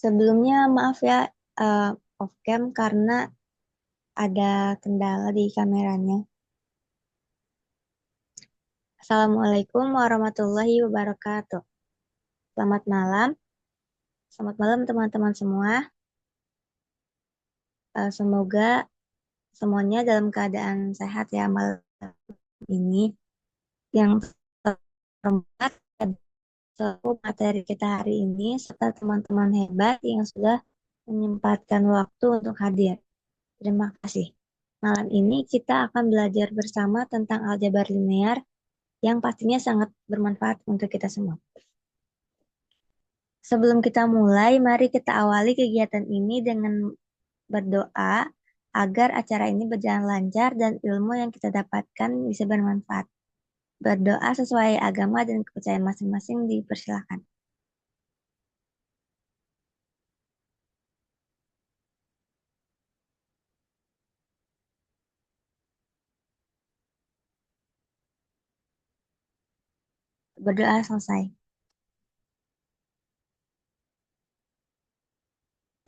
Sebelumnya maaf ya, eh, off cam karena ada kendala di kameranya. Assalamualaikum warahmatullahi wabarakatuh. Selamat malam, selamat malam teman-teman semua. Semoga semuanya dalam keadaan sehat ya malam ini. Yang terhormat adalah materi kita hari ini serta teman-teman hebat yang sudah menyempatkan waktu untuk hadir. Terima kasih. Malam ini kita akan belajar bersama tentang aljabar linear yang pastinya sangat bermanfaat untuk kita semua. Sebelum kita mulai, mari kita awali kegiatan ini dengan berdoa agar acara ini berjalan lancar dan ilmu yang kita dapatkan bisa bermanfaat. Berdoa sesuai agama dan kepercayaan masing-masing dipersilakan. Berdoa selesai.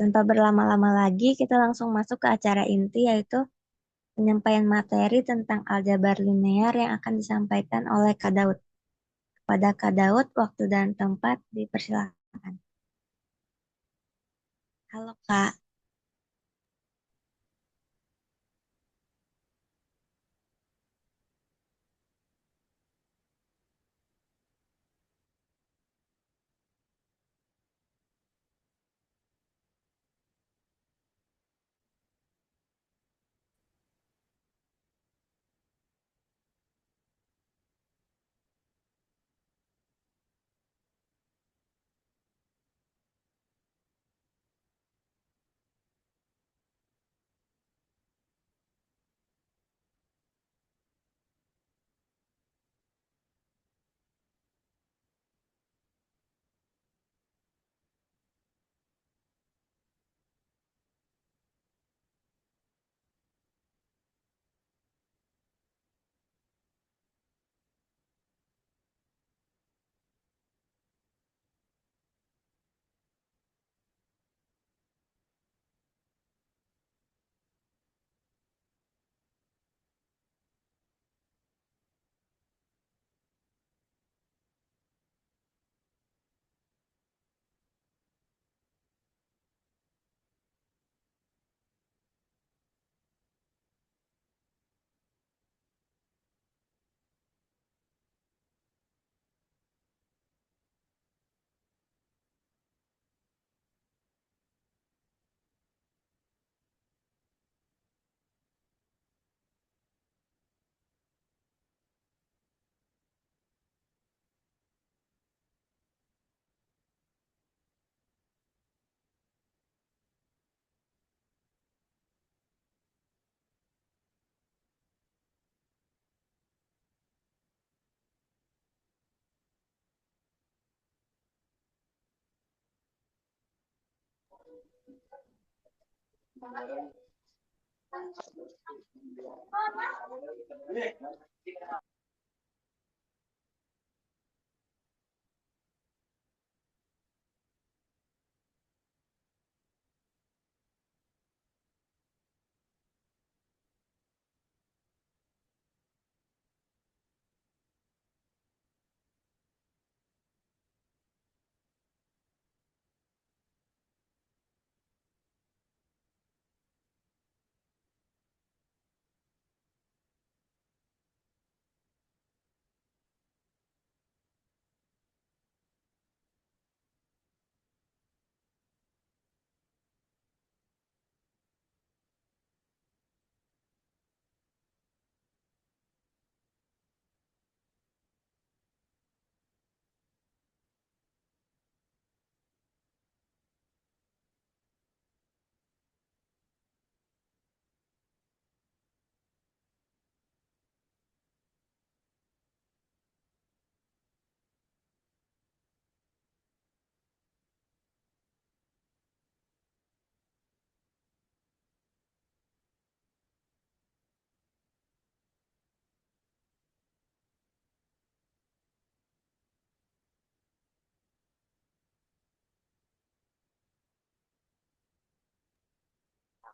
Tanpa berlama-lama lagi, kita langsung masuk ke acara inti yaitu penyampaian materi tentang aljabar linear yang akan disampaikan oleh Kak Daud. Kepada Kak Daud, waktu dan tempat dipersilakan. Halo Kak.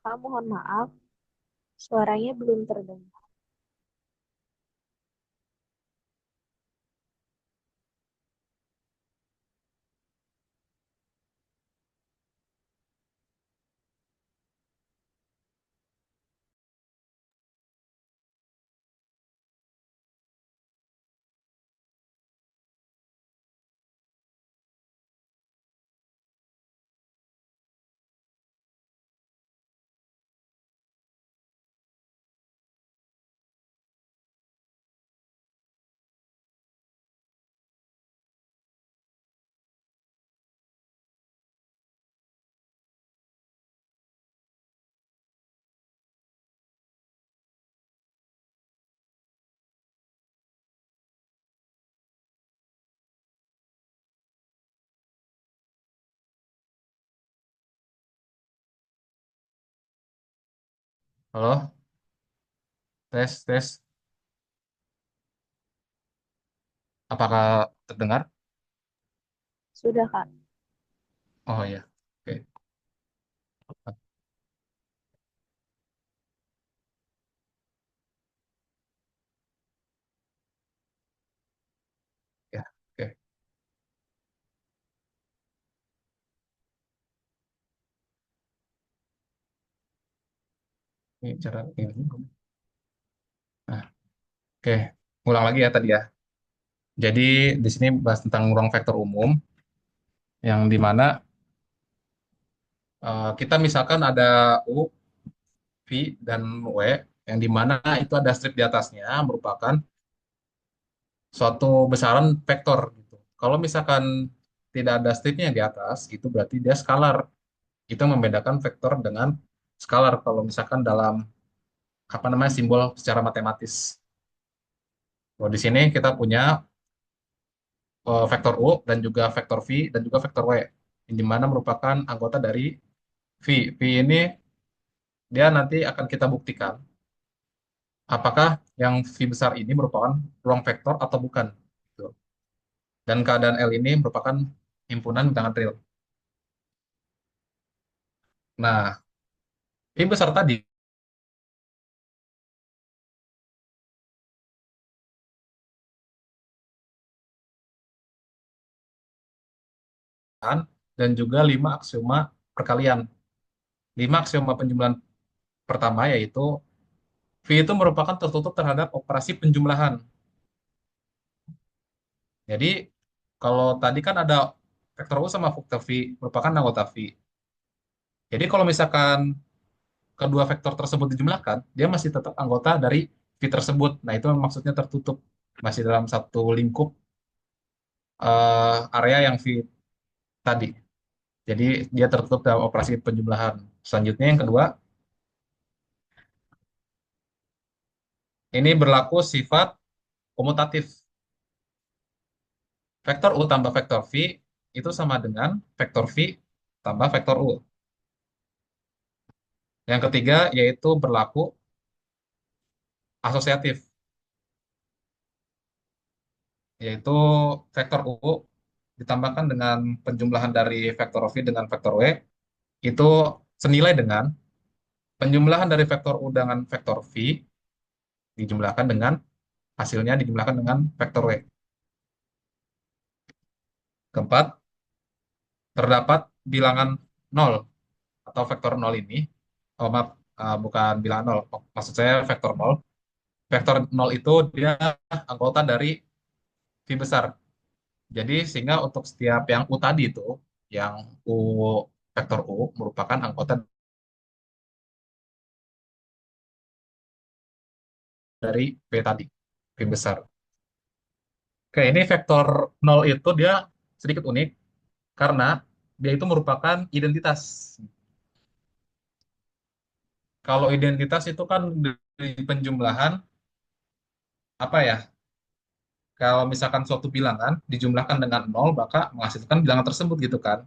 Kak, mohon maaf, suaranya belum terdengar. Halo, tes, tes. Apakah terdengar? Sudah, Kak. Oh ya, oke. Ya, oke. Ini cara ini. Nah, oke. Ulang lagi ya tadi ya. Jadi di sini bahas tentang ruang vektor umum yang di mana kita misalkan ada U, V, dan W yang di mana itu ada strip di atasnya merupakan suatu besaran vektor gitu. Kalau misalkan tidak ada stripnya di atas, itu berarti dia skalar. Itu membedakan vektor dengan skalar kalau misalkan dalam apa namanya simbol secara matematis. Kalau di sini kita punya vektor U dan juga vektor V dan juga vektor W, yang di mana merupakan anggota dari V. V ini dia nanti akan kita buktikan apakah yang V besar ini merupakan ruang vektor atau bukan. Gitu. Dan keadaan L ini merupakan himpunan bilangan real. Nah, V besar tadi kan, dan juga 5 aksioma perkalian. 5 aksioma penjumlahan pertama yaitu V itu merupakan tertutup terhadap operasi penjumlahan. Jadi kalau tadi kan ada vektor U sama vektor V merupakan anggota V. Jadi kalau misalkan kedua vektor tersebut dijumlahkan, dia masih tetap anggota dari V tersebut. Nah, itu maksudnya tertutup. Masih dalam satu lingkup area yang V tadi. Jadi dia tertutup dalam operasi penjumlahan. Selanjutnya yang kedua, ini berlaku sifat komutatif. Vektor U tambah vektor V itu sama dengan vektor V tambah vektor U. Yang ketiga yaitu berlaku asosiatif, yaitu vektor U ditambahkan dengan penjumlahan dari vektor V dengan vektor W itu senilai dengan penjumlahan dari vektor U dengan vektor V dijumlahkan dengan hasilnya dijumlahkan dengan vektor W. Keempat, terdapat bilangan nol atau vektor nol ini, oh maaf, bukan bilangan nol, maksud saya vektor nol. Vektor nol itu dia anggota dari V besar. Jadi sehingga untuk setiap yang U tadi itu, yang U vektor U merupakan anggota dari V tadi, V besar. Oke, ini vektor nol itu dia sedikit unik karena dia itu merupakan identitas. Kalau identitas itu kan dari penjumlahan apa ya? Kalau misalkan suatu bilangan dijumlahkan dengan nol, maka menghasilkan bilangan tersebut gitu kan.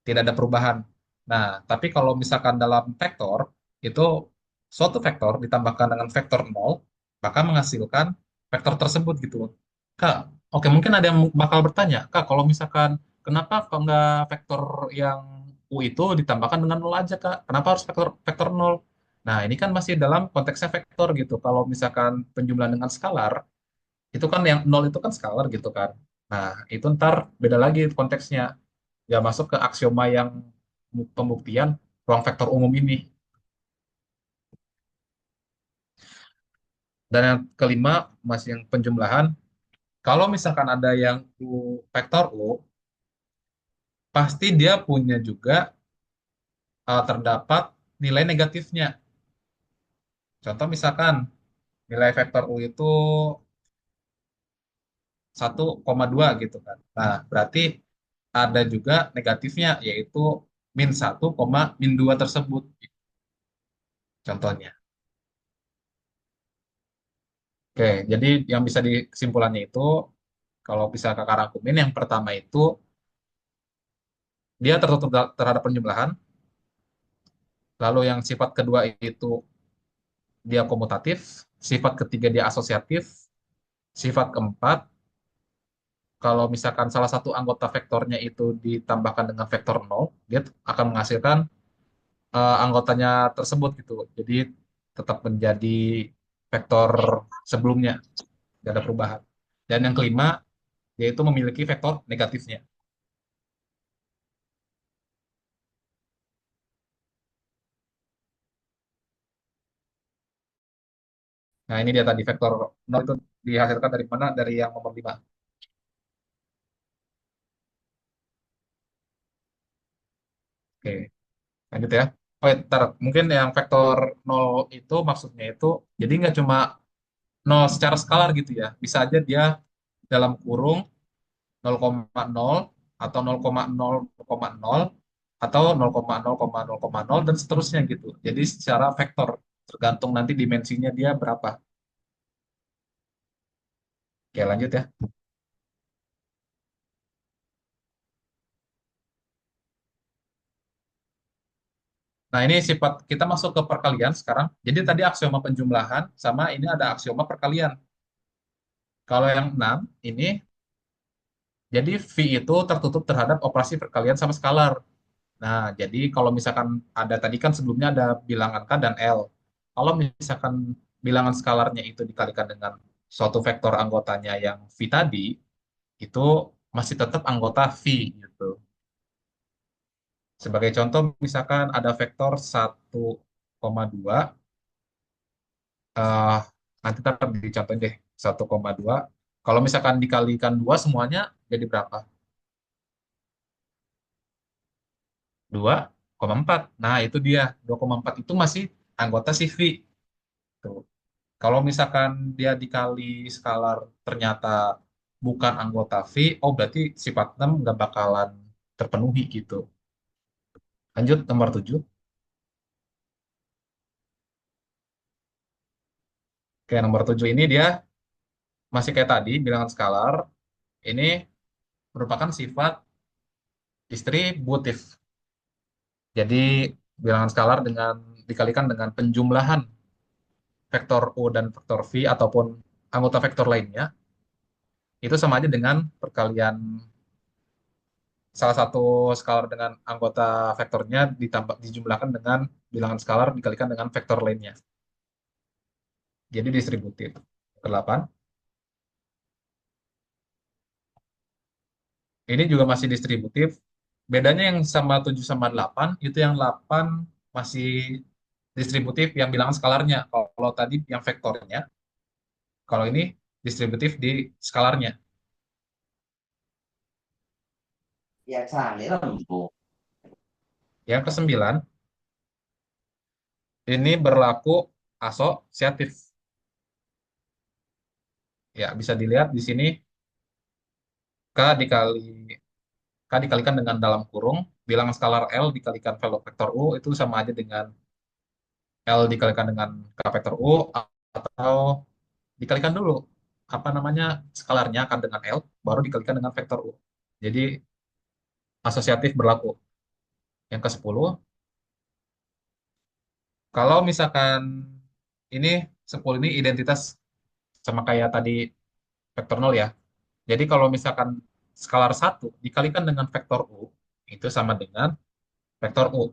Tidak ada perubahan. Nah, tapi kalau misalkan dalam vektor itu suatu vektor ditambahkan dengan vektor nol, maka menghasilkan vektor tersebut gitu. Kak, oke mungkin ada yang bakal bertanya, Kak, kalau misalkan kenapa kok nggak vektor yang U itu ditambahkan dengan nol aja, Kak. Kenapa harus vektor vektor nol? Nah, ini kan masih dalam konteksnya vektor gitu. Kalau misalkan penjumlahan dengan skalar, itu kan yang nol itu kan skalar gitu kan. Nah, itu ntar beda lagi konteksnya. Ya masuk ke aksioma yang pembuktian ruang vektor umum ini. Dan yang kelima, masih yang penjumlahan. Kalau misalkan ada yang U vektor U, pasti dia punya juga terdapat nilai negatifnya. Contoh misalkan nilai vektor U itu 1,2 gitu kan. Nah, berarti ada juga negatifnya yaitu min 1, min 2 tersebut. Contohnya. Oke, jadi yang bisa disimpulannya itu kalau bisa kakak rangkumin yang pertama itu dia tertutup terhadap penjumlahan, lalu yang sifat kedua itu dia komutatif, sifat ketiga dia asosiatif, sifat keempat kalau misalkan salah satu anggota vektornya itu ditambahkan dengan vektor nol, dia akan menghasilkan anggotanya tersebut gitu. Jadi tetap menjadi vektor sebelumnya, tidak ada perubahan. Dan yang kelima, yaitu memiliki vektor negatifnya. Nah, ini dia tadi vektor nol itu dihasilkan dari mana? Dari yang nomor 5. Oke, lanjut ya. Oh, ya, ntar. Mungkin yang vektor nol itu maksudnya itu, jadi nggak cuma nol secara skalar gitu ya. Bisa aja dia dalam kurung 0,0 atau 0,0,0 atau 0,0,0,0 dan seterusnya gitu. Jadi secara vektor tergantung nanti dimensinya dia berapa. Oke, lanjut ya. Nah, ini sifat kita masuk ke perkalian sekarang. Jadi tadi aksioma penjumlahan sama ini ada aksioma perkalian. Kalau yang 6 ini jadi V itu tertutup terhadap operasi perkalian sama skalar. Nah, jadi kalau misalkan ada tadi kan sebelumnya ada bilangan K dan L. Kalau misalkan bilangan skalarnya itu dikalikan dengan suatu vektor anggotanya yang V tadi, itu masih tetap anggota V gitu. Sebagai contoh, misalkan ada vektor 1,2, eh nanti kita dicontohin deh 1,2. Kalau misalkan dikalikan 2 semuanya jadi berapa? 2,4. Nah, itu dia. 2,4 itu masih anggota si V. Tuh. Kalau misalkan dia dikali skalar ternyata bukan anggota V, oh berarti sifat 6 nggak bakalan terpenuhi gitu. Lanjut nomor 7. Oke, nomor 7 ini dia masih kayak tadi, bilangan skalar. Ini merupakan sifat distributif. Jadi bilangan skalar dengan dikalikan dengan penjumlahan vektor U dan vektor V ataupun anggota vektor lainnya, itu sama aja dengan perkalian salah satu skalar dengan anggota vektornya ditambah dijumlahkan dengan bilangan skalar dikalikan dengan vektor lainnya. Jadi distributif. Ke-8. Ini juga masih distributif. Bedanya yang sama 7 sama 8 itu yang 8 masih distributif yang bilangan skalarnya. Kalau tadi yang vektornya, kalau ini distributif di skalarnya. Yang ke-9 ini berlaku asosiatif. Ya, bisa dilihat di sini K dikali K dikalikan dengan dalam kurung, bilangan skalar L dikalikan vektor U itu sama aja dengan L dikalikan dengan K vektor U atau dikalikan dulu apa namanya skalarnya kan dengan L baru dikalikan dengan vektor U. Jadi asosiatif berlaku. Yang ke-10, kalau misalkan ini 10 ini identitas sama kayak tadi vektor 0 ya. Jadi kalau misalkan skalar 1 dikalikan dengan vektor U itu sama dengan vektor U.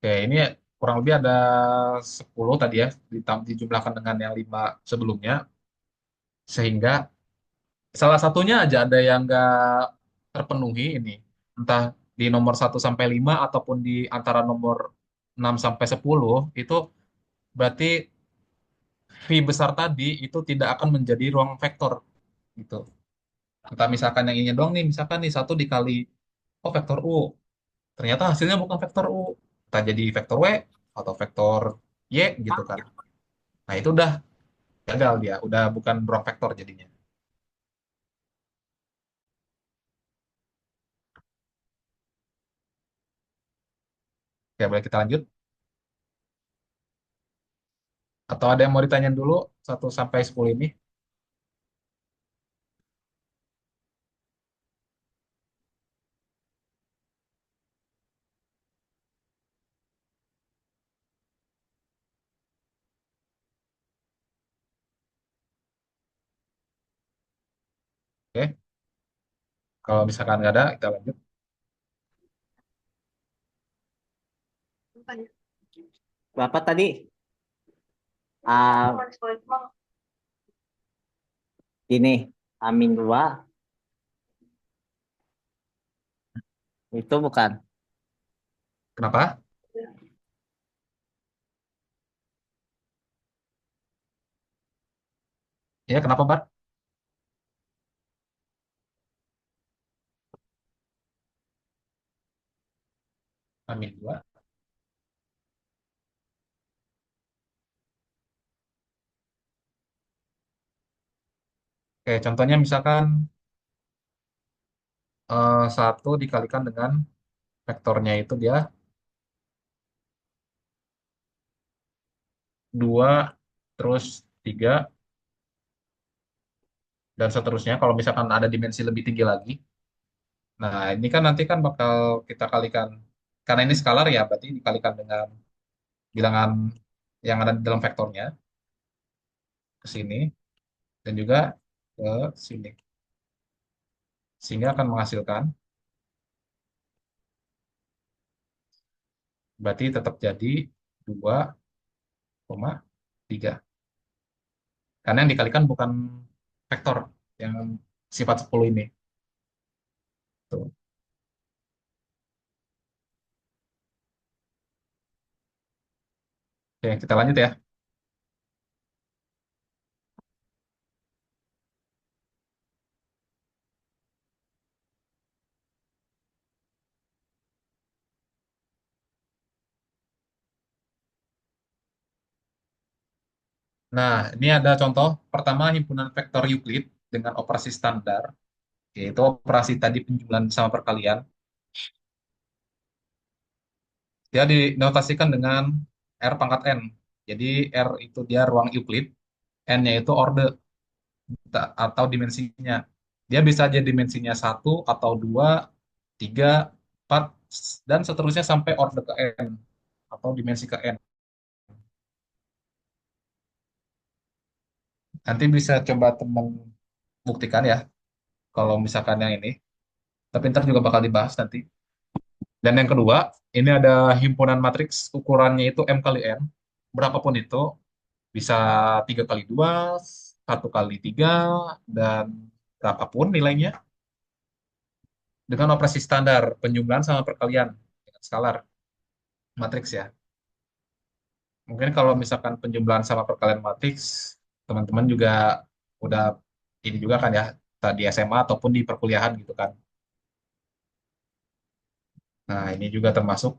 Oke, ini kurang lebih ada 10 tadi ya, dijumlahkan dengan yang 5 sebelumnya, sehingga salah satunya aja ada yang nggak terpenuhi ini. Entah di nomor 1 sampai 5 ataupun di antara nomor 6 sampai 10, itu berarti V besar tadi itu tidak akan menjadi ruang vektor gitu. Entah misalkan yang ini doang nih, misalkan nih satu dikali, oh vektor U, ternyata hasilnya bukan vektor U, entah jadi vektor W atau vektor Y gitu kan. Nah itu udah gagal dia, udah bukan ruang vektor jadinya. Oke, boleh kita lanjut? Atau ada yang mau ditanyain dulu 1 sampai 10 ini? Oke, kalau misalkan nggak ada, kita lanjut. Berapa tadi? Ah, ini Amin 2 itu bukan. Kenapa? Ya, kenapa, Bar? Amin 2. Oke, contohnya misalkan 1 dikalikan dengan vektornya itu dia 2 terus 3 dan seterusnya. Kalau misalkan ada dimensi lebih tinggi lagi. Nah, ini kan nanti kan bakal kita kalikan. Karena ini skalar ya, berarti dikalikan dengan bilangan yang ada di dalam vektornya ke sini dan juga ke sini. Sehingga akan menghasilkan, berarti tetap jadi 2,3. Karena yang dikalikan bukan vektor yang sifat 10 ini. Tuh. Oke, kita lanjut ya. Nah, ini ada contoh. Pertama, himpunan vektor Euclid dengan operasi standar, yaitu operasi tadi penjumlahan sama perkalian. Dia dinotasikan dengan R pangkat N. Jadi R itu dia ruang Euclid, N-nya itu orde atau dimensinya. Dia bisa aja dimensinya 1 atau 2, 3, 4, dan seterusnya sampai orde ke N atau dimensi ke N. Nanti bisa coba teman buktikan ya kalau misalkan yang ini. Tapi ntar juga bakal dibahas nanti. Dan yang kedua, ini ada himpunan matriks ukurannya itu M kali N. Berapapun itu, bisa 3 kali 2, 1 kali 3, dan berapapun nilainya. Dengan operasi standar, penjumlahan sama perkalian. Dengan skalar, matriks ya. Mungkin kalau misalkan penjumlahan sama perkalian matriks, teman-teman juga udah ini juga kan ya, tadi SMA ataupun di perkuliahan gitu kan. Nah, ini juga termasuk.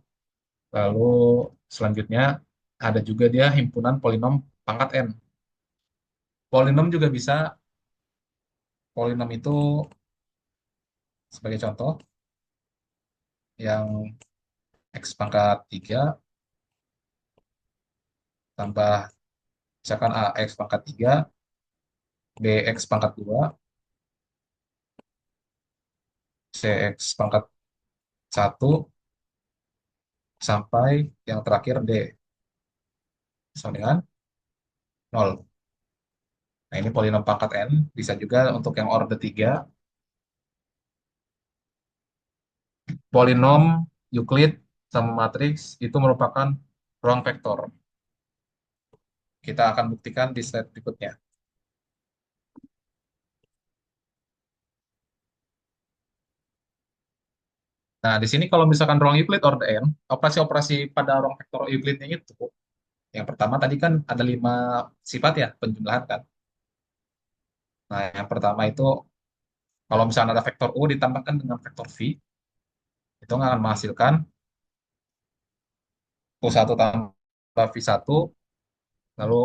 Lalu selanjutnya ada juga dia himpunan polinom pangkat n. Polinom juga bisa, polinom itu sebagai contoh yang x pangkat 3 tambah misalkan ax pangkat 3, bx pangkat 2, cx pangkat 1 sampai yang terakhir d sama dengan 0. Nah, ini polinom pangkat n. Bisa juga untuk yang order 3. Polinom Euclid sama matriks itu merupakan ruang vektor. Kita akan buktikan di slide berikutnya. Nah, di sini kalau misalkan ruang Euclid order n, operasi-operasi pada ruang vektor Euclidnya itu, yang pertama tadi kan ada 5 sifat ya, penjumlahan kan. Nah, yang pertama itu kalau misalnya ada vektor U ditambahkan dengan vektor V, itu akan menghasilkan U1 tambah V1, lalu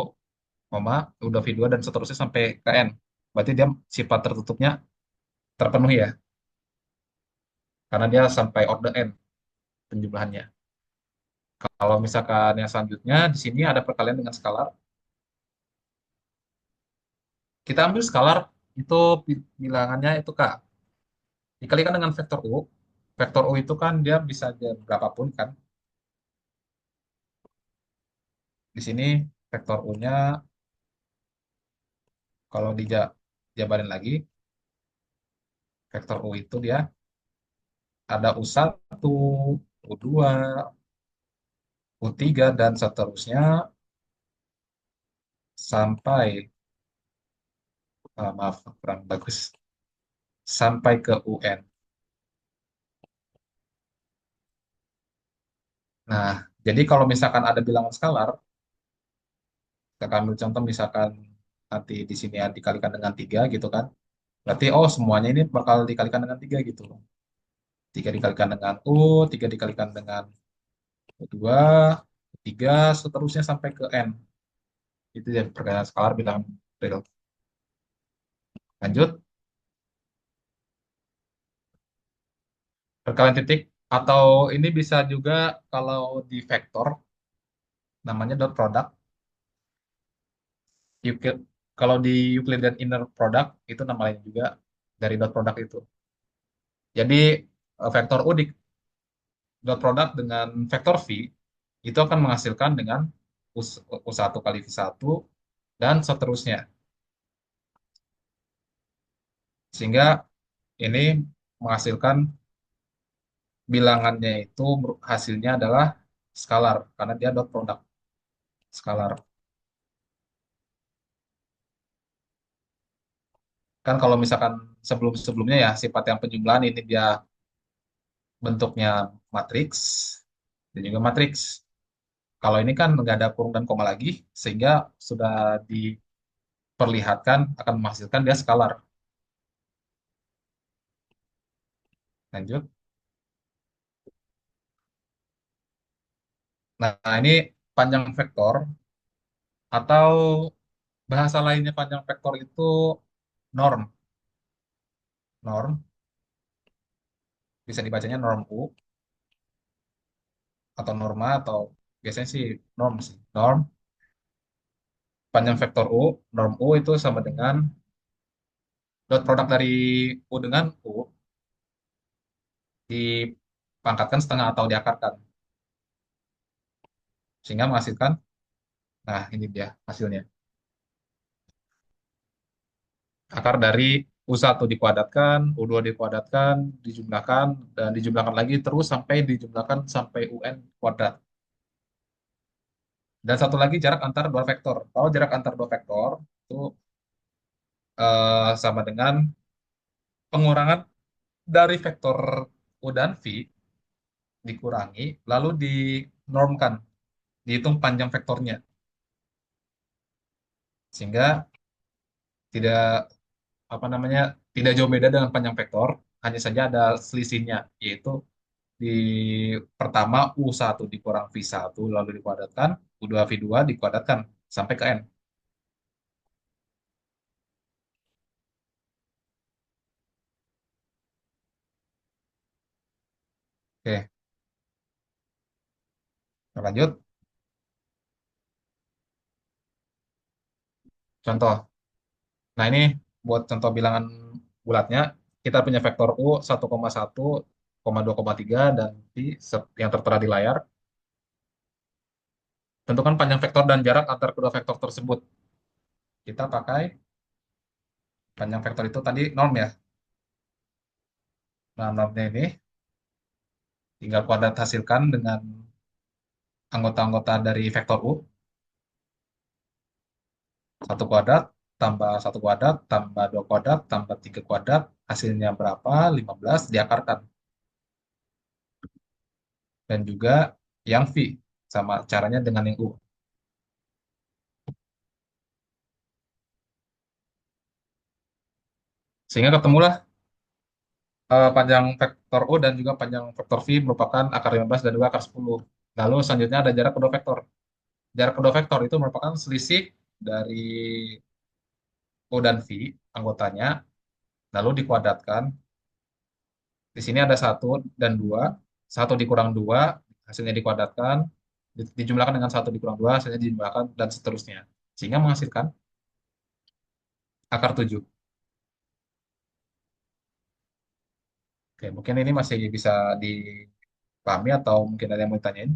koma, udah V2 dan seterusnya sampai ke N. Berarti dia sifat tertutupnya terpenuhi ya, karena dia sampai order N penjumlahannya. Kalau misalkan yang selanjutnya, di sini ada perkalian dengan skalar. Kita ambil skalar, itu bilangannya itu K. Dikalikan dengan vektor U. Vektor U itu kan dia bisa jadi berapapun kan. Di sini vektor U-nya kalau dijabarin lagi, vektor U itu dia ada U1, U2, U3, dan seterusnya sampai, maaf, kurang bagus, sampai ke UN. Nah, jadi kalau misalkan ada bilangan skalar, kita ambil contoh misalkan nanti di sini ya dikalikan dengan 3 gitu kan. Berarti oh semuanya ini bakal dikalikan dengan 3 gitu. 3 dikalikan dengan U, 3 dikalikan dengan U2, 3 seterusnya sampai ke N. Itu ya perkalian skalar bilangan real. Lanjut, perkalian titik atau ini bisa juga kalau di vektor namanya dot product. Euclid, kalau di Euclidean inner product itu namanya juga dari dot product itu. Jadi vektor U di dot product dengan vektor V itu akan menghasilkan dengan U1 kali V1 dan seterusnya. Sehingga ini menghasilkan bilangannya itu hasilnya adalah skalar karena dia dot product skalar. Kan kalau misalkan sebelum-sebelumnya ya sifat yang penjumlahan ini dia bentuknya matriks dan juga matriks. Kalau ini kan nggak ada kurung dan koma lagi, sehingga sudah diperlihatkan akan menghasilkan dia skalar. Lanjut. Nah, ini panjang vektor atau bahasa lainnya panjang vektor itu norm. Norm bisa dibacanya norm U atau norma atau biasanya sih norm sih. Norm panjang vektor U, norm U itu sama dengan dot produk dari U dengan U dipangkatkan setengah atau diakarkan sehingga menghasilkan, nah ini dia hasilnya. Akar dari U1 dikuadratkan, U2 dikuadratkan, dijumlahkan, dan dijumlahkan lagi terus sampai dijumlahkan sampai UN kuadrat. Dan satu lagi jarak antar dua vektor. Kalau jarak antar dua vektor itu sama dengan pengurangan dari vektor U dan V dikurangi, lalu dinormkan, dihitung panjang vektornya. Sehingga tidak apa namanya tidak jauh beda dengan panjang vektor, hanya saja ada selisihnya, yaitu di pertama U1 dikurang V1 lalu dikuadratkan, U2 V2 dikuadratkan sampai ke N. Oke, lanjut. Contoh. Nah, ini buat contoh bilangan bulatnya, kita punya vektor U 1,1, 2,3 dan V yang tertera di layar. Tentukan panjang vektor dan jarak antar kedua vektor tersebut. Kita pakai Panjang vektor itu tadi norm ya. Nah, normnya ini tinggal kuadrat hasilkan dengan anggota-anggota dari vektor U. Satu kuadrat tambah satu kuadrat tambah dua kuadrat tambah tiga kuadrat. Hasilnya berapa? 15 diakarkan. Dan juga yang V. Sama caranya dengan yang U. Sehingga ketemulah panjang vektor U dan juga panjang vektor V merupakan akar 15 dan juga akar 10. Lalu selanjutnya ada jarak kedua vektor. Jarak kedua vektor itu merupakan selisih dari U dan V anggotanya, lalu dikuadratkan. Di sini ada satu dan dua, satu dikurang dua, hasilnya dikuadratkan, dijumlahkan dengan satu dikurang dua, hasilnya dijumlahkan, dan seterusnya. Sehingga menghasilkan akar 7. Oke, mungkin ini masih bisa dipahami atau mungkin ada yang mau ditanyain.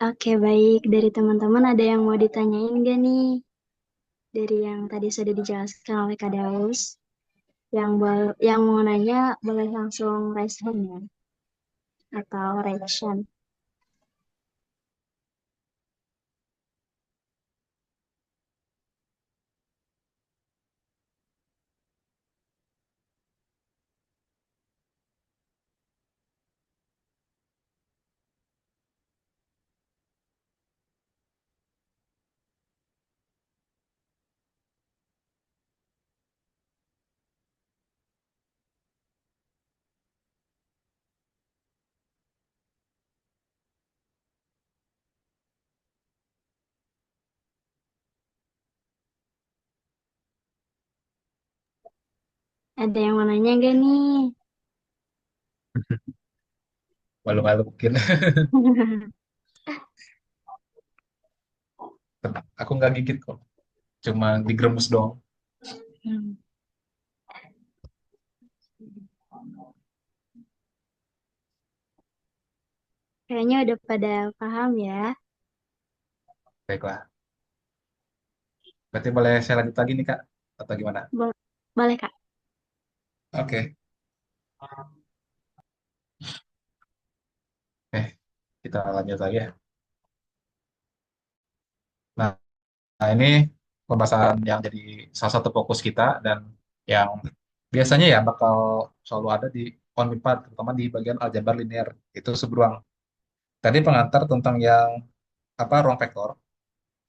Oke, baik. Dari teman-teman ada yang mau ditanyain nggak nih? Dari yang tadi sudah dijelaskan oleh Kak Daus. Yang mau nanya boleh langsung raise hand ya, atau reaction. Ada yang mau nanya nggak nih? Malu-malu mungkin. Aku nggak gigit kok, cuma digeremus doang. Hmm. Kayaknya udah pada paham ya. Baiklah. Berarti boleh saya lanjut lagi nih, Kak? Atau gimana? Boleh, Kak. Oke. Kita lanjut lagi ya. Nah, ini pembahasan yang jadi salah satu fokus kita dan yang biasanya ya bakal selalu ada di Unpad, terutama di bagian aljabar linear, itu seberuang. Tadi pengantar tentang yang apa ruang vektor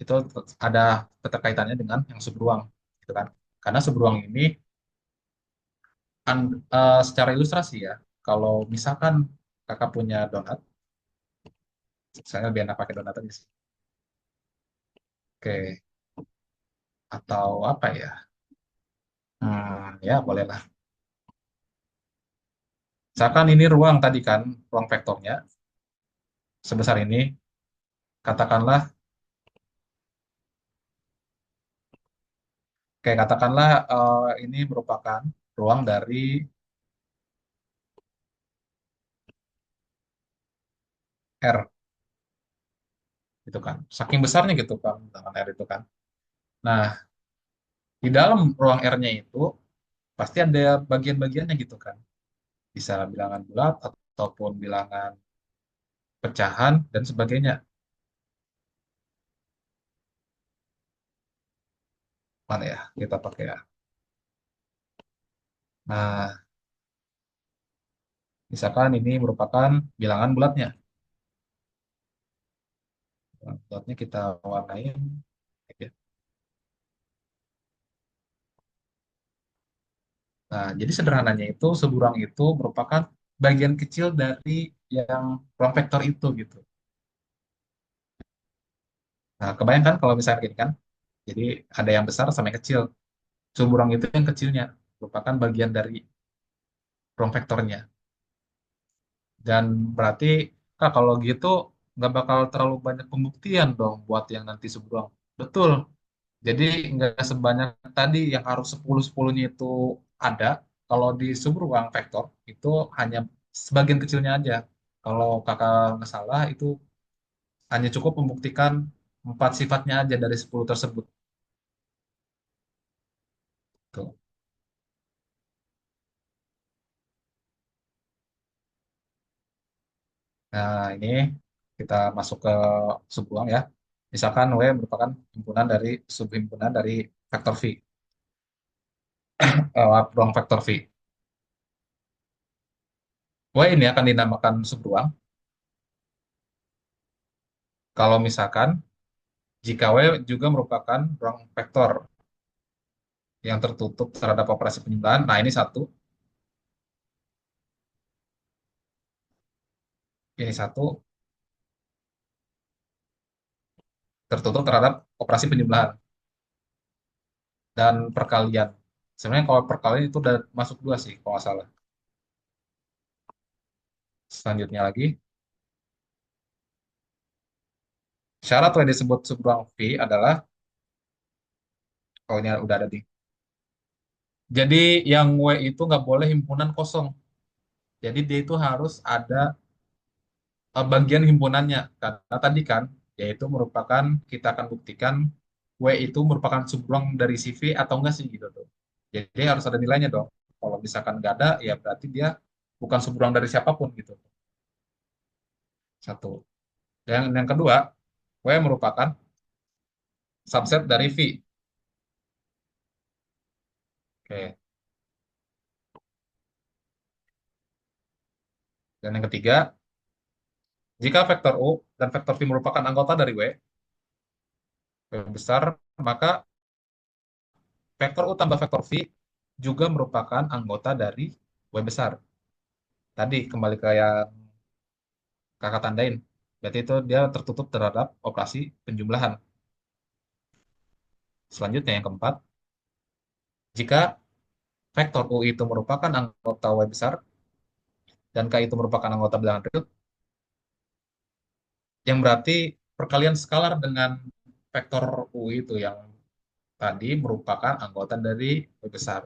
itu ada keterkaitannya dengan yang seberuang, gitu kan? Karena seberuang ini secara ilustrasi ya, kalau misalkan kakak punya donat, saya lebih enak pakai donat aja sih. Oke, atau apa ya? Ya bolehlah. Misalkan ini ruang tadi kan, ruang vektornya sebesar ini, katakanlah, kayak katakanlah ini merupakan ruang dari R, gitu kan. Saking besarnya gitu kan, dengan R itu kan. Nah, di dalam ruang R-nya itu pasti ada bagian-bagiannya gitu kan. Bisa bilangan bulat ataupun bilangan pecahan dan sebagainya. Mana ya? Kita pakai ya. Nah, misalkan ini merupakan bilangan bulatnya. Bilangan bulatnya kita warnain. Ya. Nah, jadi sederhananya itu seburang itu merupakan bagian kecil dari yang ruang vektor itu gitu. Nah, kebayangkan kalau misalnya gini kan, jadi ada yang besar sama yang kecil. Seburang itu yang kecilnya merupakan bagian dari ruang vektornya. Dan berarti, Kak, kalau gitu nggak bakal terlalu banyak pembuktian dong buat yang nanti seburang. Betul. Jadi nggak sebanyak tadi yang harus 10-10-nya itu ada. Kalau di subruang vektor itu hanya sebagian kecilnya aja. Kalau kakak nggak salah itu hanya cukup membuktikan 4 sifatnya aja dari 10 tersebut. Tuh. Nah, ini kita masuk ke subruang ya. Misalkan W merupakan himpunan dari subhimpunan dari vektor V, ruang vektor V. W ini akan dinamakan subruang kalau misalkan jika W juga merupakan ruang vektor yang tertutup terhadap operasi penjumlahan. Nah, ini satu, ini satu tertutup terhadap operasi penjumlahan dan perkalian. Sebenarnya kalau perkalian itu udah masuk dua sih, kalau nggak salah. Selanjutnya lagi, syarat W disebut subruang V adalah, oh ini udah ada di. Jadi yang W itu nggak boleh himpunan kosong. Jadi dia itu harus ada bagian himpunannya. Karena tadi kan, yaitu merupakan, kita akan buktikan W itu merupakan subruang dari CV atau enggak sih gitu tuh. Jadi harus ada nilainya dong. Kalau misalkan nggak ada, ya berarti dia bukan subruang dari siapapun gitu. Satu. Dan yang kedua, W merupakan subset dari V. Oke. Dan yang ketiga, jika vektor U dan vektor V merupakan anggota dari W besar, maka vektor U tambah vektor V juga merupakan anggota dari W besar. Tadi kembali ke yang kakak tandain. Berarti itu dia tertutup terhadap operasi penjumlahan. Selanjutnya yang keempat, jika vektor U itu merupakan anggota W besar dan K itu merupakan anggota bilangan real, yang berarti perkalian skalar dengan vektor U itu yang tadi merupakan anggota dari W besar.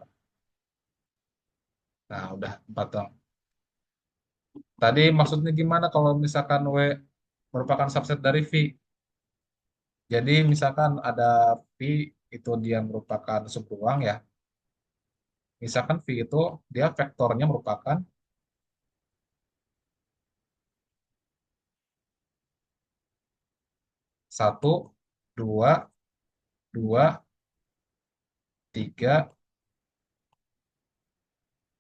Nah, udah empat dong. Tadi maksudnya gimana kalau misalkan W merupakan subset dari V? Jadi misalkan ada V itu dia merupakan subruang ya. Misalkan V itu dia vektornya merupakan satu, dua, dua, tiga,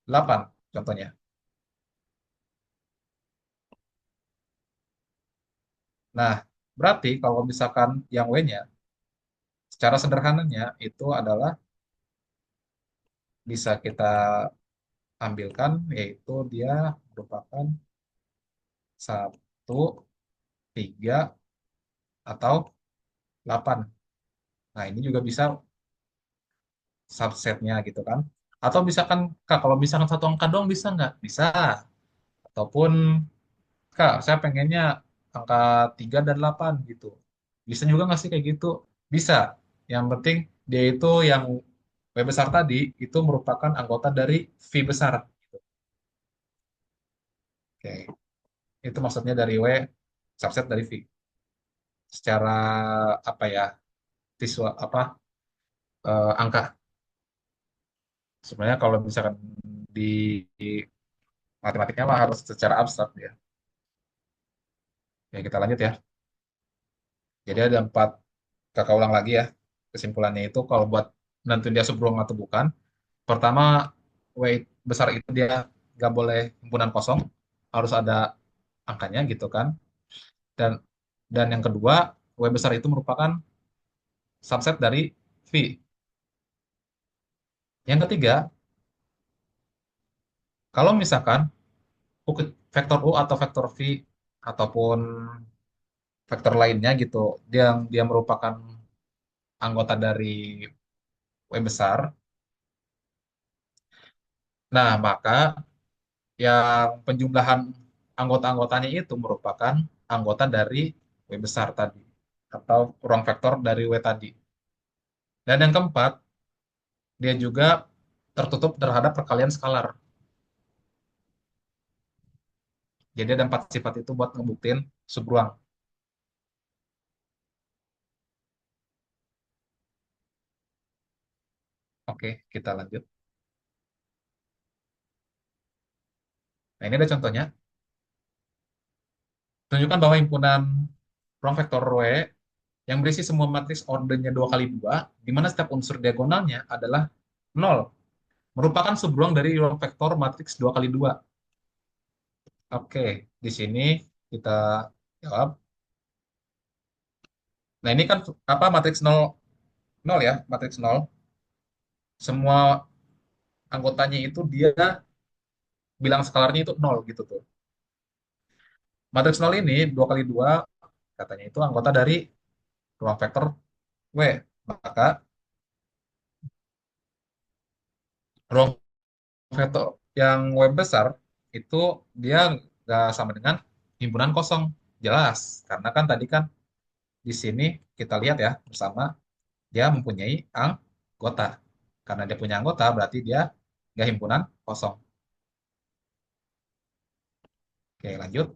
8 contohnya. Nah, berarti kalau misalkan yang W-nya, secara sederhananya itu adalah bisa kita ambilkan, yaitu dia merupakan satu, 3, atau 8. Nah, ini juga bisa subsetnya gitu kan. Atau misalkan, Kak, kalau misalkan satu angka doang bisa nggak? Bisa. Ataupun, Kak, saya pengennya angka 3 dan 8 gitu. Bisa juga nggak sih kayak gitu? Bisa. Yang penting dia itu yang W besar tadi itu merupakan anggota dari V besar. Gitu. Oke. Itu maksudnya dari W subset dari V. Secara apa ya? Visual apa angka. Sebenarnya kalau misalkan di matematiknya mah harus secara abstrak ya. Ya kita lanjut ya. Jadi ada empat, kakak ulang lagi ya. Kesimpulannya itu kalau buat nentuin dia subruang atau bukan. Pertama, weight besar itu dia nggak boleh himpunan kosong, harus ada angkanya gitu kan. Dan yang kedua, W besar itu merupakan subset dari V. Yang ketiga, kalau misalkan vektor U atau vektor V ataupun vektor lainnya gitu, dia merupakan anggota dari W besar. Nah, maka yang penjumlahan anggota-anggotanya itu merupakan anggota dari W besar tadi atau ruang vektor dari W tadi. Dan yang keempat, dia juga tertutup terhadap perkalian skalar. Jadi ada empat sifat itu buat ngebuktiin subruang. Oke, kita lanjut. Nah, ini ada contohnya. Tunjukkan bahwa himpunan ruang vektor W yang berisi semua matriks ordernya 2 kali 2, di mana setiap unsur diagonalnya adalah 0, merupakan subruang dari ruang vektor matriks 2 kali 2. Oke, di sini kita jawab. Nah, ini kan apa matriks 0, 0 ya, matriks 0. Semua anggotanya itu dia bilang skalarnya itu 0 gitu tuh. Matriks 0 ini 2 kali 2 katanya itu anggota dari ruang vektor W. Maka ruang vektor yang W besar itu dia nggak sama dengan himpunan kosong. Jelas, karena kan tadi kan di sini kita lihat ya bersama dia mempunyai anggota. Karena dia punya anggota berarti dia nggak himpunan kosong. Oke, lanjut.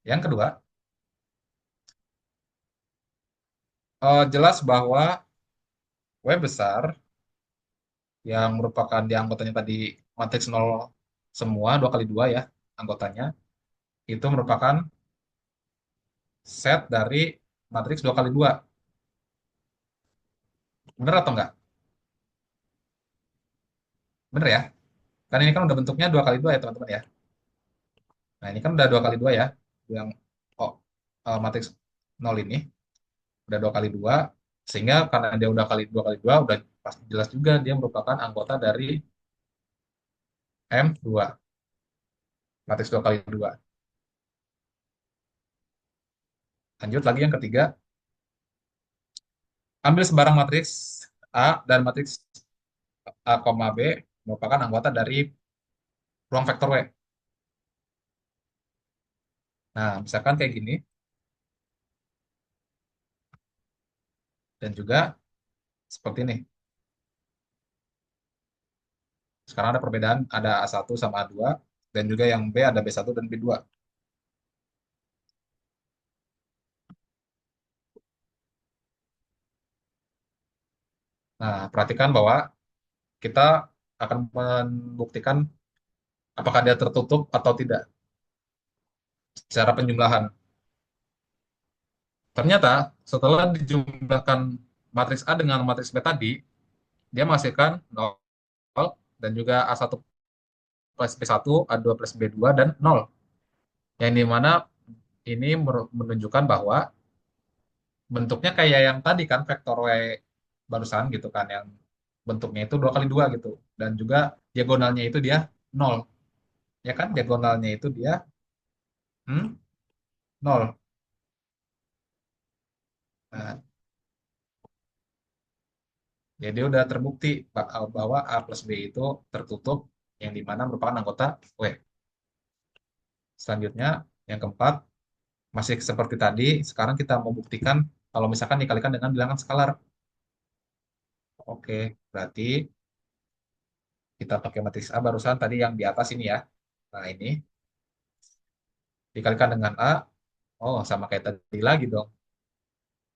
Yang kedua, jelas bahwa W besar yang merupakan di anggotanya tadi matriks 0 semua 2 kali 2 ya anggotanya itu merupakan set dari matriks 2 kali 2. Benar atau enggak? Benar ya? Kan ini kan udah bentuknya 2 kali 2 ya teman-teman ya. Nah, ini kan udah 2 kali 2 ya. Yang oh, matriks 0 ini udah 2 kali 2 sehingga karena dia udah 2 kali 2 udah pasti jelas juga dia merupakan anggota dari M2. Matriks 2 kali 2. Lanjut lagi yang ketiga. Ambil sebarang matriks A dan matriks A, B merupakan anggota dari ruang vektor W. Nah, misalkan kayak gini, dan juga seperti ini. Sekarang ada perbedaan, ada A1 sama A2, dan juga yang B ada B1 dan B2. Nah, perhatikan bahwa kita akan membuktikan apakah dia tertutup atau tidak secara penjumlahan. Ternyata setelah dijumlahkan matriks A dengan matriks B tadi, dia menghasilkan 0 dan juga A1 plus B1, A2 plus B2, dan 0. Yang dimana ini menunjukkan bahwa bentuknya kayak yang tadi kan vektor W barusan gitu kan yang bentuknya itu 2 kali 2 gitu dan juga diagonalnya itu dia 0 ya kan diagonalnya itu dia 0. Nah, jadi udah terbukti bahwa A plus B itu tertutup yang dimana merupakan anggota W. Selanjutnya yang keempat masih seperti tadi sekarang kita mau buktikan kalau misalkan dikalikan dengan bilangan skalar. Oke, berarti kita pakai matriks A barusan tadi yang di atas ini ya. Nah, ini dikalikan dengan A, oh sama kayak tadi lagi dong.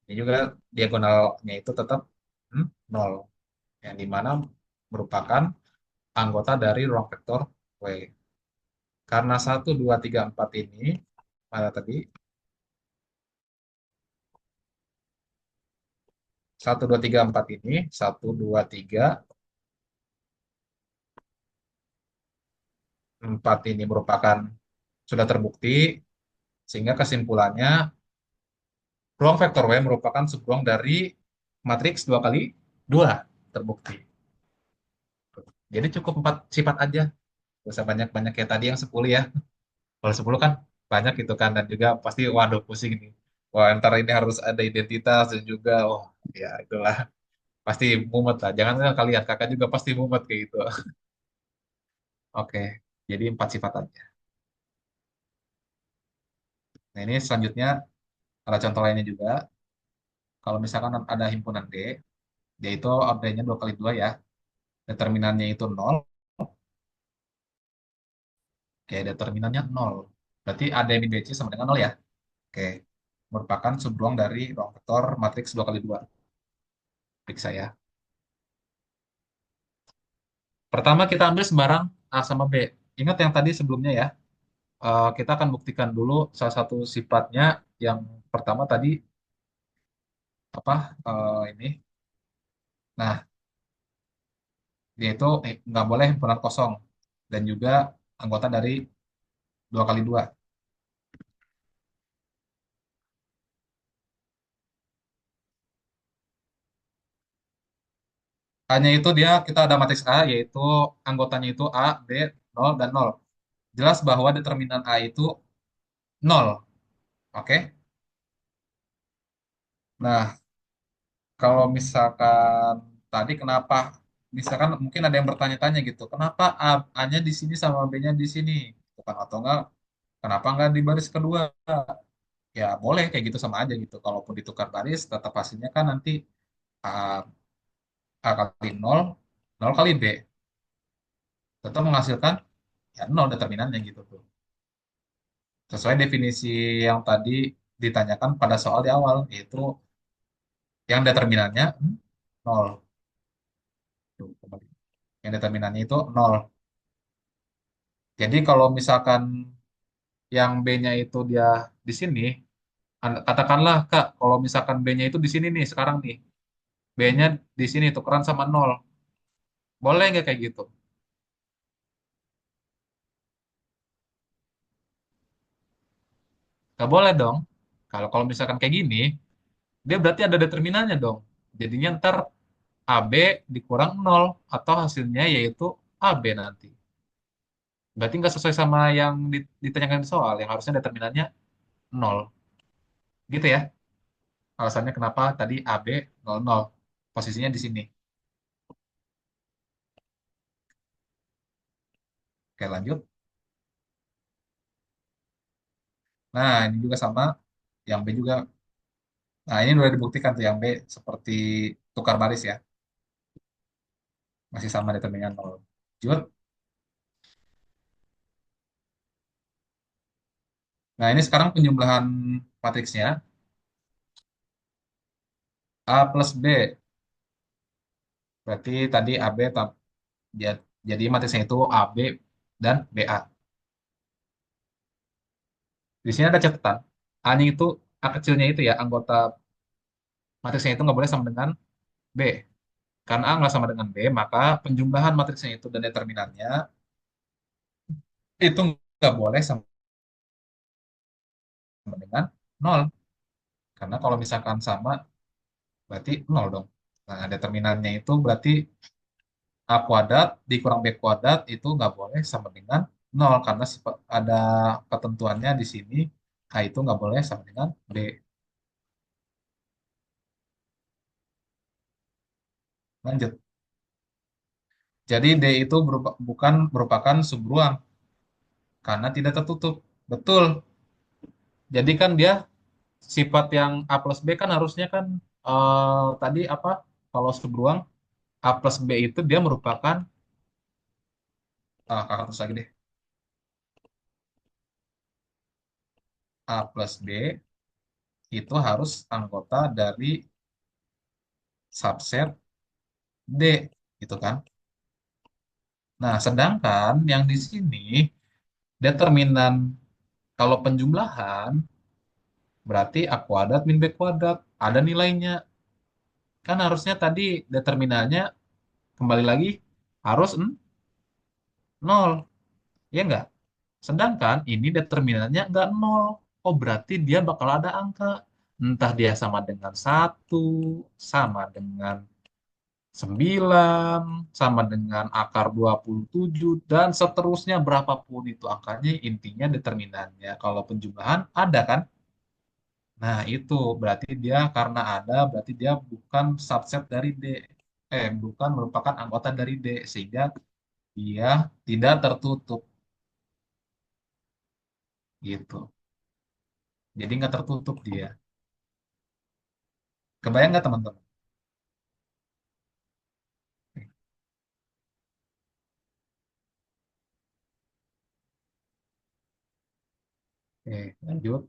Ini juga diagonalnya itu tetap 0, yang dimana merupakan anggota dari ruang vektor W. Karena 1, 2, 3, 4 ini, mana tadi? 1, 2, 3, 4 ini, 1, 2, 3, 4 ini merupakan sudah terbukti, sehingga kesimpulannya ruang vektor W merupakan subruang dari matriks 2 kali 2 terbukti. Jadi cukup 4 sifat aja. Gak usah banyak-banyak kayak tadi yang 10 ya. Kalau 10 kan banyak gitu kan. Dan juga pasti waduh pusing nih. Wah ntar ini harus ada identitas dan juga oh ya itulah. Pasti mumet lah. Jangan kan kalian kakak juga pasti mumet kayak gitu. Oke. Jadi 4 sifat aja. Nah ini selanjutnya ada contoh lainnya juga. Kalau misalkan ada himpunan D, dia itu ordernya 2 kali 2 ya. Determinannya itu 0. Oke, determinannya 0. Berarti AD min BC sama dengan 0 ya. Oke. Merupakan subruang dari ruang vektor matriks 2 kali 2. Periksa ya. Pertama kita ambil sembarang A sama B. Ingat yang tadi sebelumnya ya. Kita akan buktikan dulu salah satu sifatnya yang pertama tadi apa ini. Nah, dia itu nggak boleh himpunan kosong dan juga anggota dari 2 kali 2. Hanya itu dia kita ada matriks A yaitu anggotanya itu A, B, 0 dan 0. Jelas bahwa determinan A itu 0. Oke. Nah, kalau misalkan tadi kenapa misalkan mungkin ada yang bertanya-tanya gitu, kenapa A-nya di sini sama B-nya di sini? Gitu kan, atau enggak kenapa enggak di baris kedua? Ya boleh kayak gitu sama aja gitu. Kalaupun ditukar baris tetap hasilnya kan nanti A, A kali 0, 0 kali B. Tetap menghasilkan ya 0 determinannya gitu tuh. Sesuai definisi yang tadi ditanyakan pada soal di awal, yaitu yang determinannya 0. Tuh, kembali. Yang determinannya itu 0. Jadi kalau misalkan yang B-nya itu dia di sini, katakanlah Kak, kalau misalkan B-nya itu di sini nih sekarang nih, B-nya di sini tukeran sama 0. Boleh nggak kayak gitu? Nggak boleh dong. Kalau kalau misalkan kayak gini, dia berarti ada determinannya dong. Jadinya ntar AB dikurang 0 atau hasilnya yaitu AB nanti. Berarti nggak sesuai sama yang ditanyakan di soal, yang harusnya determinannya 0. Gitu ya. Alasannya kenapa tadi AB 00. Posisinya di sini. Oke, lanjut. Nah, ini juga sama. Yang B juga. Nah, ini udah dibuktikan tuh yang B seperti tukar baris ya. Masih sama determinan 0. Lanjut. Nah, ini sekarang penjumlahan matriksnya. A plus B. Berarti tadi AB jadi matriksnya itu AB dan BA. Di sini ada catatan. A-nya itu, A kecilnya itu ya, anggota matriksnya itu nggak boleh sama dengan B. Karena A nggak sama dengan B, maka penjumlahan matriksnya itu dan determinannya itu nggak boleh sama dengan 0. Karena kalau misalkan sama, berarti 0 dong. Nah, determinannya itu berarti A kuadrat dikurang B kuadrat itu nggak boleh sama dengan 0. Karena ada ketentuannya di sini, A itu nggak boleh sama dengan B. Lanjut. Jadi D itu bukan merupakan subruang karena tidak tertutup. Betul. Jadi kan dia sifat yang A plus B kan harusnya kan tadi apa? Kalau subruang A plus B itu dia merupakan kakak terus lagi deh. A plus B itu harus anggota dari subset D gitu kan. Nah, sedangkan yang di sini determinan kalau penjumlahan berarti A kuadrat min B kuadrat ada nilainya. Kan harusnya tadi determinannya kembali lagi harus 0, ya enggak? Sedangkan ini determinannya enggak 0. Oh, berarti dia bakal ada angka. Entah dia sama dengan 1, sama dengan 9, sama dengan akar 27, dan seterusnya berapapun itu angkanya, intinya determinannya. Kalau penjumlahan ada kan? Nah, itu berarti dia karena ada, berarti dia bukan subset dari D. Bukan merupakan anggota dari D. Sehingga dia tidak tertutup. Gitu. Jadi nggak tertutup dia. Kebayang nggak teman-teman? Oke, lanjut.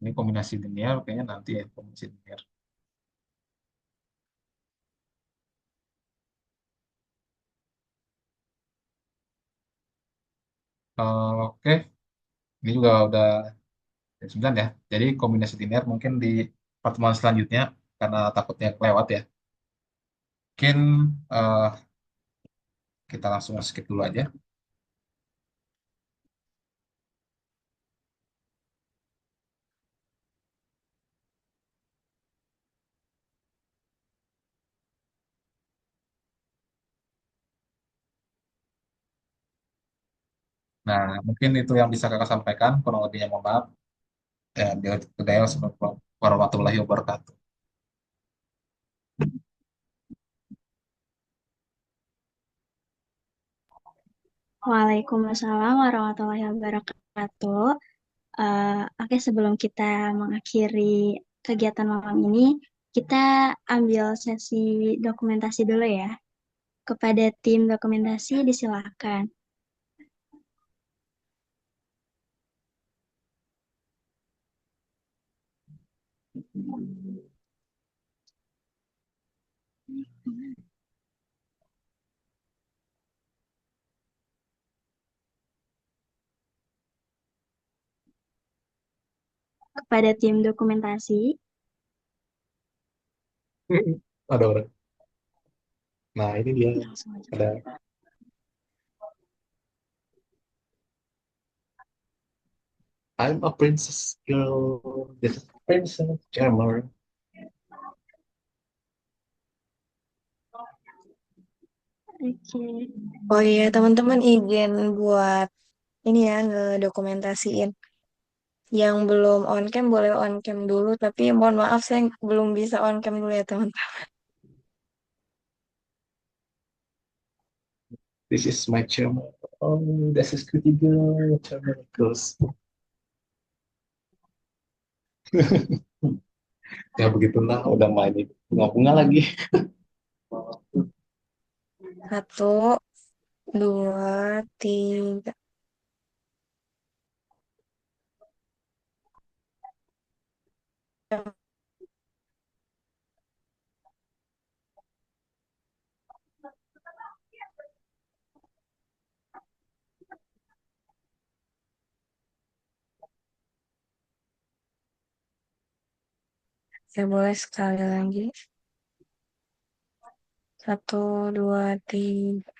Ini ini kombinasi linear, kayaknya nanti ya kombinasi linear. Oke, ini juga udah jam 9 ya. Jadi kombinasi linear mungkin di pertemuan selanjutnya, karena takutnya kelewat ya. Mungkin eh, kita langsung skip dulu aja. Nah, mungkin itu yang bisa kakak sampaikan, kurang lebihnya mohon maaf. Ya, dia Assalamualaikum warahmatullahi wabarakatuh. Waalaikumsalam warahmatullahi wabarakatuh. Oke, sebelum kita mengakhiri kegiatan malam ini, kita ambil sesi dokumentasi dulu ya. Kepada tim dokumentasi, disilakan. Kepada tim dokumentasi, Ada orang. Nah, ini dia langsung aja. ada I'm a princess girl, this is Princess Charmer. Oke. Oh iya, teman-teman izin buat ini ya, ngedokumentasiin. Yang belum on cam boleh on cam dulu, tapi mohon maaf saya belum bisa on cam dulu ya teman-teman. This is my Charmer. Oh, this is pretty girl, Charmer girls. Ya begitulah, udah main itu bunga-bunga lagi. Satu, dua, tiga. Saya boleh sekali lagi. Satu, dua, tiga.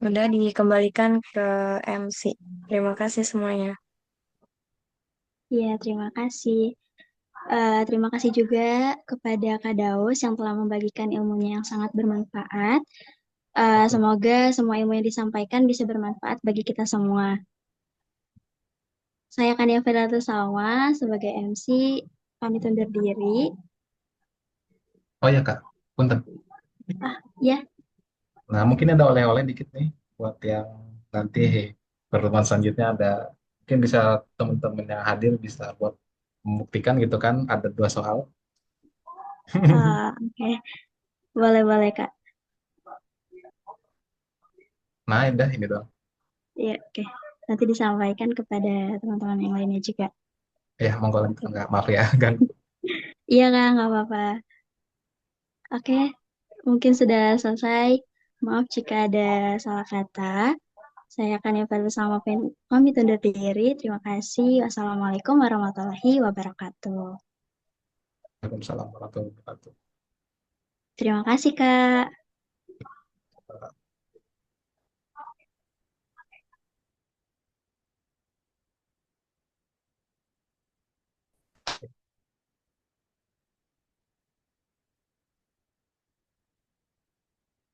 Sudah dikembalikan ke MC. Terima kasih semuanya. Ya, terima kasih. Terima kasih juga kepada Kak Daus yang telah membagikan ilmunya yang sangat bermanfaat. Semoga semua ilmu yang disampaikan bisa bermanfaat bagi kita semua. Saya Kania Fedatu Salma sebagai MC, pamit undur diri. Oh ya Kak, punten. Ya, Nah, mungkin ada oleh-oleh dikit nih buat yang nanti pertemuan selanjutnya ada, mungkin bisa teman-teman yang hadir bisa buat membuktikan gitu kan ada dua soal. oke. Boleh-boleh, Kak. Nah, udah ini doang. Ya, oke. Nanti disampaikan kepada teman-teman yang lainnya juga. Ya, monggo lanjut. Enggak, maaf ya, ganggu. Iya, Kak, nggak apa-apa. Oke, mungkin sudah selesai. Maaf jika ada salah kata. Saya akan bersama pamit undur diri. Terima kasih. Wassalamualaikum warahmatullahi wabarakatuh. Waalaikumsalam warahmatullahi wabarakatuh. Terima kasih, Kak.